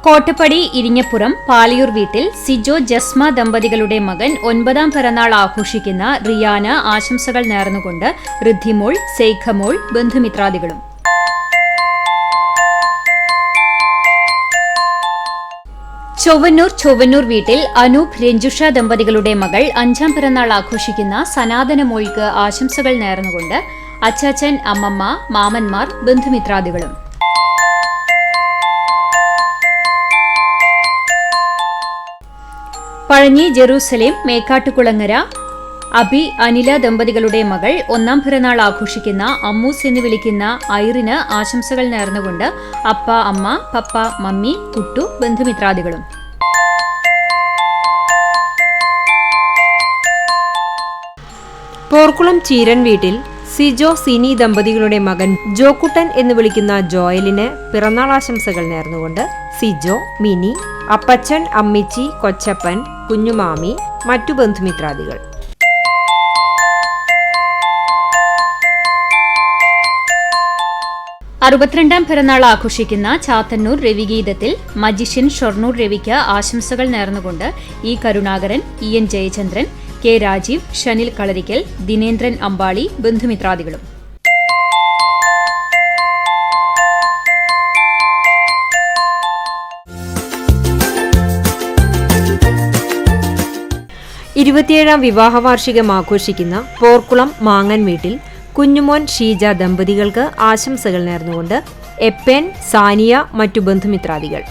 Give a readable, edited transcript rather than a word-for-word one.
കോട്ടപ്പടി ഇരിഞ്ഞപ്പുറം പാലിയൂർ വീട്ടിൽ സിജോ ജസ്മ ദമ്പതികളുടെ മകൻ 9ാം പിറന്നാൾ ആഘോഷിക്കുന്ന റിയാന് ആശംസകൾ നേർന്നുകൊണ്ട് ഋദ്ധിമോൾ, സെയ്ഖമോൾ, ബന്ധുമിത്രാദികളും. ചൊവ്വന്നൂർ വീട്ടിൽ അനൂപ്, രഞ്ജുഷ ദമ്പതികളുടെ മകൾ 5ാം പിറന്നാൾ ആഘോഷിക്കുന്ന സനാതന മോൾക്ക് ആശംസകൾ നേർന്നുകൊണ്ട് അച്ചാച്ചൻ, അമ്മമ്മ, മാമന്മാർ, ബന്ധുമിത്രാദികളും. പഴഞ്ഞി ജെറൂസലേം മേക്കാട്ടുകുളങ്ങര അബി, അനില ദമ്പതികളുടെ മകൾ 1ാം പിറന്നാൾ ആഘോഷിക്കുന്ന അമ്മൂസ് എന്ന് വിളിക്കുന്ന ഐറിന് ആശംസകൾ നേർന്നുകൊണ്ട് അപ്പ, അമ്മ, പപ്പ, മമ്മി, കുട്ടു, ബന്ധുമിത്രാദികളും. പോർക്കുളം ചീരൻ വീട്ടിൽ സിജോ, സിനി ദമ്പതികളുടെ മകൻ ജോക്കുട്ടൻ എന്ന് വിളിക്കുന്ന ജോയലിന് പിറന്നാൾ ആശംസകൾ നേർന്നുകൊണ്ട് സിജോ, മിനി, അപ്പച്ചൻ, അമ്മിച്ചി, കൊച്ചപ്പൻ, കുഞ്ഞുമാമി, മറ്റു ബന്ധുമിത്രാദികൾ. അറുപത്തിരണ്ടാം പിറന്നാൾ ആഘോഷിക്കുന്ന ചാത്തന്നൂർ രവിഗീതത്തിൽ മജിഷ്യൻ ഷൊർണൂർ രവിക്ക് ആശംസകൾ നേർന്നുകൊണ്ട് E Karunakaran, E N Jayachandran, K Rajeev, Shanil Kalarikkal, Dinendran Ambali, ബന്ധുമിത്രാദികളും. ഇരുപത്തിയേഴാം വിവാഹ വാർഷികം ആഘോഷിക്കുന്ന പോർക്കുളം മാങ്ങൻ വീട്ടിൽ കുഞ്ഞുമോൻ, ഷീജ ദമ്പതികൾക്ക് ആശംസകൾ നേർന്നുകൊണ്ട് എപ്പൻ, സാനിയ, മറ്റു ബന്ധുമിത്രാദികൾ.